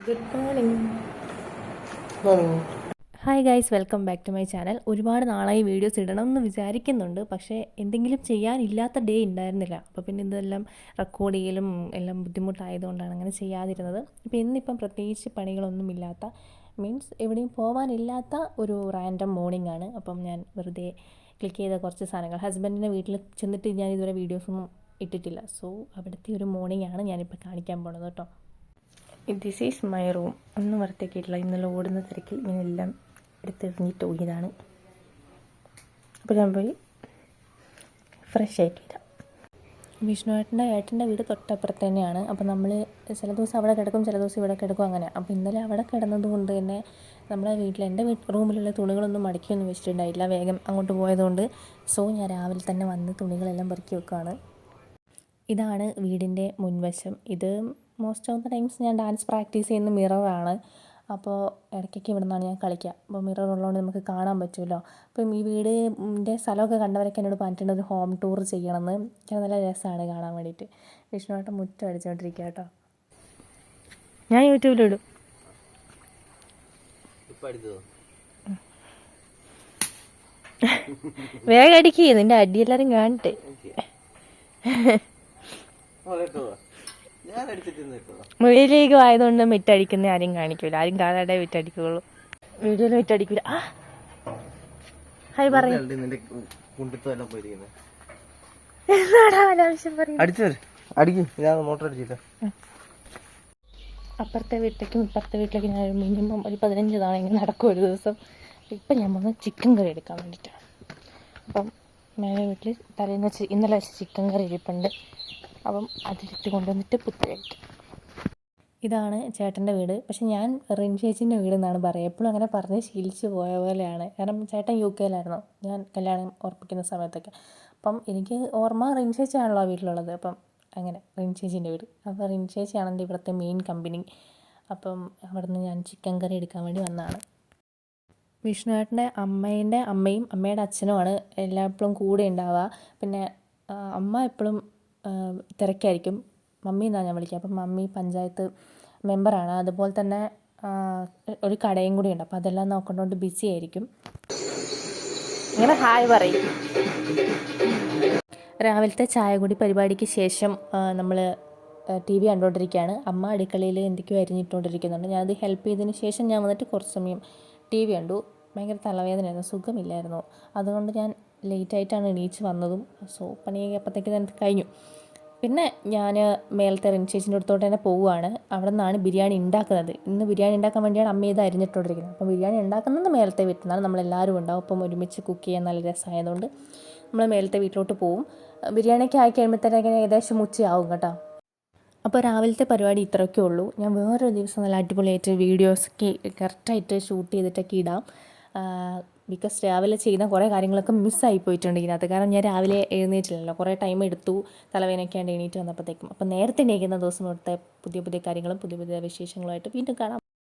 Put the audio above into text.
Good morning. Morning. Hi guys, welcome back to my channel. ഒരുപാട് നാളായി videos ഇടണമെന്ന് വിചാരിക്കുന്നുണ്ട്, പക്ഷേ എന്തെങ്കിലും ചെയ്യാനില്ലാത്ത ഡേ ഉണ്ടായിരുന്നില്ല. അപ്പോൾ പിന്നെ ഇതെല്ലാം റെക്കോർഡ് ചെയ്യലും എല്ലാം ബുദ്ധിമുട്ടായതുകൊണ്ടാണ് അങ്ങനെ ചെയ്യാതിരുന്നത്. ഇപ്പോൾ ഇന്നിപ്പം പ്രത്യേകിച്ച് പണികളൊന്നുമില്ലാത്ത, മീൻസ് എവിടെയും പോകാനില്ലാത്ത ഒരു റാൻഡം മോർണിംഗ് ആണ്. അപ്പം ഞാൻ വെറുതെ ക്ലിക്ക് ചെയ്ത കുറച്ച് സാധനങ്ങൾ, ഹസ്ബൻഡിൻ്റെ വീട്ടിൽ ചെന്നിട്ട് ഞാൻ ഇതുവരെ വീഡിയോസൊന്നും ഇട്ടിട്ടില്ല. സോ അവിടുത്തെ ഒരു മോർണിംഗ് ആണ് ഞാനിപ്പോൾ കാണിക്കാൻ പോണത് കേട്ടോ. This is my room. ഒന്നും വൃത്തിയാക്കിയിട്ടില്ല. ഇന്നലെ ഓടുന്ന തിരക്കിൽ ഇങ്ങനെല്ലാം എടുത്തെറിഞ്ഞിട്ട് പോയതാണ്. അപ്പോൾ ഞാൻ പോയി ഫ്രഷ് ആയിട്ട് വരാം. ഏട്ടൻ്റെ വീട് തൊട്ടപ്പുറത്ത് തന്നെയാണ്. അപ്പോൾ നമ്മൾ ചില ദിവസം അവിടെ കിടക്കും, ചില ദിവസം ഇവിടെ കിടക്കും, അങ്ങനെ. അപ്പോൾ ഇന്നലെ അവിടെ കിടന്നത് കൊണ്ട് തന്നെ നമ്മുടെ വീട്ടിൽ എൻ്റെ റൂമിലുള്ള തുണികളൊന്നും മടക്കിയൊന്നും വെച്ചിട്ടുണ്ടായില്ല. വേഗം അങ്ങോട്ട് പോയതുകൊണ്ട് ഞാൻ രാവിലെ തന്നെ വന്ന് തുണികളെല്ലാം പെറുക്കി വെക്കുകയാണ്. ഇതാണ് വീടിൻ്റെ മുൻവശം. ഇത് മോസ്റ്റ് ഓഫ് ദ ടൈംസ് ഞാൻ ഡാൻസ് പ്രാക്ടീസ് ചെയ്യുന്ന മിററാണ്. അപ്പോൾ ഇടയ്ക്കൊക്കെ ഇവിടെ നിന്നാണ് ഞാൻ കളിക്കുക. അപ്പോൾ മിറർ ഉള്ളതുകൊണ്ട് നമുക്ക് കാണാൻ പറ്റുമല്ലോ. അപ്പം ഈ വീടിൻ്റെ സ്ഥലമൊക്കെ കണ്ടവരൊക്കെ എന്നോട് പറഞ്ഞിട്ടുണ്ട് ഒരു ഹോം ടൂർ ചെയ്യണമെന്ന്. എനിക്ക് നല്ല രസമാണ് കാണാൻ വേണ്ടിയിട്ട്. വിഷ്ണുവേട്ടൻ മുറ്റം അടിച്ചുകൊണ്ടിരിക്കുക കേട്ടോ. ഞാൻ യൂട്യൂബിലിടും. വേഗം അടിക്കുക, നിൻ്റെ അടിയെല്ലാവരും കാണട്ടെ. വീഡിയോയിലേക്ക് ആയതുകൊണ്ട് മിറ്റടിക്കുന്ന ആരും കാണിക്കൂല, ആരും കാണാതെ മിറ്റടിക്കുള്ളൂ. വീഡിയോയിൽ മിറ്റടിക്കൂല. ഹായ് പറയും. അപ്പുറത്തെ വീട്ടിലേക്കും ഇപ്പുറത്തെ വീട്ടിലേക്കും ഞാൻ മിനിമം ഒരു 15 തവണ ഇങ്ങനെ നടക്കും ഒരു ദിവസം. ഇപ്പം ഞാൻ വന്ന് ചിക്കൻ കറി എടുക്കാൻ വേണ്ടിയിട്ടാണ്. അപ്പം മേലെ വീട്ടിൽ തലേന്ന് വെച്ച് ഇന്നലെ വെച്ച് ചിക്കൻ കറി ഇരിപ്പുണ്ട്. അപ്പം അതെടുത്ത് കൊണ്ടുവന്നിട്ട് പുട്ട് കഴിക്കും. ഇതാണ് ചേട്ടൻ്റെ വീട്. പക്ഷെ ഞാൻ റിൻ ചേച്ചീൻ്റെ വീട് എന്നാണ് പറയുക. എപ്പോഴും അങ്ങനെ പറഞ്ഞ് ശീലിച്ച് പോയ പോലെയാണ്. കാരണം ചേട്ടൻ UK-യിലായിരുന്നു ഞാൻ കല്യാണം ഉറപ്പിക്കുന്ന സമയത്തൊക്കെ. അപ്പം എനിക്ക് ഓർമ്മ റിൻ ചേച്ചിയാണല്ലോ ആ വീട്ടിലുള്ളത്. അപ്പം അങ്ങനെ റിൻ ചേച്ചീൻ്റെ വീട്. അപ്പോൾ റിൻ ചേച്ചിയാണ് എൻ്റെ ഇവിടുത്തെ മെയിൻ കമ്പനി. അപ്പം അവിടെ നിന്ന് ഞാൻ ചിക്കൻ കറി എടുക്കാൻ വേണ്ടി വന്നതാണ്. വിഷ്ണുവേട്ടൻ്റെ അമ്മയും അമ്മയുടെ അച്ഛനുമാണ് എല്ലായ്പ്പോഴും കൂടെ ഉണ്ടാവുക. പിന്നെ അമ്മ എപ്പോഴും തിരക്കായിരിക്കും. മമ്മി എന്നാണ് ഞാൻ വിളിക്കുക. അപ്പം മമ്മി പഞ്ചായത്ത് മെമ്പറാണ്. അതുപോലെ തന്നെ ഒരു കടയും കൂടി ഉണ്ട്. അപ്പം അതെല്ലാം നോക്കേണ്ടതുകൊണ്ട് ബിസി ആയിരിക്കും. ഇങ്ങനെ ഹായ് പറയും. രാവിലത്തെ ചായ കൂടി പരിപാടിക്ക് ശേഷം നമ്മൾ TV കണ്ടുകൊണ്ടിരിക്കുകയാണ്. അമ്മ അടുക്കളയിൽ എന്തൊക്കെയോ അരിഞ്ഞിട്ടുകൊണ്ടിരിക്കുന്നുണ്ട്. ഞാനത് ഹെൽപ്പ് ചെയ്തതിന് ശേഷം ഞാൻ വന്നിട്ട് കുറച്ച് സമയം TV കണ്ടു. ഭയങ്കര തലവേദനയായിരുന്നു, സുഖമില്ലായിരുന്നു. അതുകൊണ്ട് ഞാൻ ലേറ്റായിട്ടാണ് എണീച്ച് വന്നതും. പണിയൊക്കെ അപ്പോഴത്തേക്ക് തന്നെ കഴിഞ്ഞു. പിന്നെ ഞാൻ മേലത്തെ റിൻ ചേച്ചിൻ്റെ അടുത്തോട്ട് തന്നെ പോവുകയാണ്. അവിടെ നിന്നാണ് ബിരിയാണി ഉണ്ടാക്കുന്നത്. ഇന്ന് ബിരിയാണി ഉണ്ടാക്കാൻ വേണ്ടിയാണ് അമ്മ ഇത് അരിഞ്ഞിട്ടുകൊണ്ടിരിക്കുന്നത്. അപ്പം ബിരിയാണി ഉണ്ടാക്കുന്നത് മേലത്തെ വീട്ടിൽ നിന്നാണ്. നമ്മളെല്ലാവരും ഉണ്ടാവും. അപ്പം ഒരുമിച്ച് കുക്ക് ചെയ്യാൻ നല്ല രസമായതുകൊണ്ട് നമ്മൾ മേലത്തെ വീട്ടിലോട്ട് പോവും. ബിരിയാണിയൊക്കെ ആയി കഴിയുമ്പോഴത്തേക്ക് ഏകദേശം ഉച്ചയാവും കേട്ടോ. അപ്പോൾ രാവിലത്തെ പരിപാടി ഇത്രയൊക്കെ ഉള്ളൂ. ഞാൻ വേറൊരു ദിവസം നല്ല അടിപൊളിയായിട്ട് വീഡിയോസൊക്കെ കറക്റ്റായിട്ട് ഷൂട്ട് ചെയ്തിട്ടൊക്കെ ഇടാം. ബിക്കോസ് രാവിലെ ചെയ്യുന്ന കുറേ കാര്യങ്ങളൊക്കെ മിസ്സായി പോയിട്ടുണ്ട് ഇതിനകത്ത്. കാരണം ഞാൻ രാവിലെ എഴുന്നേറ്റില്ലല്ലോ, കുറേ ടൈം എടുത്തു തലവേദനയൊക്കെയാണ്ട് എണീറ്റ് വന്നപ്പോഴത്തേക്കും. അപ്പോൾ നേരത്തെ എണീക്കുന്ന ദിവസം ഇവിടുത്തെ പുതിയ പുതിയ കാര്യങ്ങളും പുതിയ പുതിയ വിശേഷങ്ങളുമായിട്ട് വീണ്ടും കാണാം.